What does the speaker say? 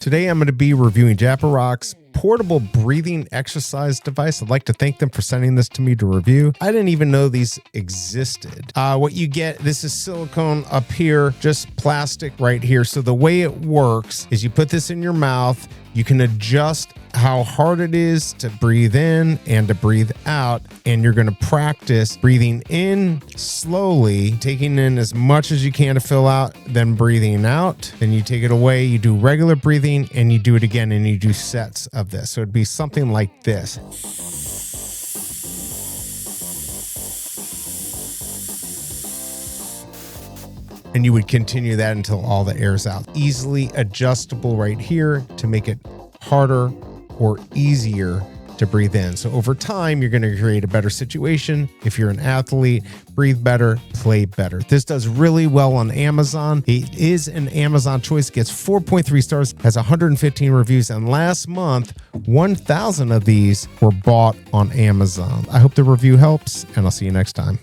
Today I'm going to be reviewing Japarock's portable breathing exercise device. I'd like to thank them for sending this to me to review. I didn't even know these existed. What you get, this is silicone up here, just plastic right here. So the way it works is you put this in your mouth, you can adjust how hard it is to breathe in and to breathe out, and you're going to practice breathing in slowly, taking in as much as you can to fill out, then breathing out. Then you take it away, you do regular breathing, and you do it again, and you do sets of this. So it'd be something like this. And you would continue that until all the air's out. Easily adjustable right here to make it harder or easier to breathe in. So over time, you're going to create a better situation. If you're an athlete, breathe better, play better. This does really well on Amazon. It is an Amazon choice, gets 4.3 stars, has 115 reviews. And last month, 1,000 of these were bought on Amazon. I hope the review helps, and I'll see you next time.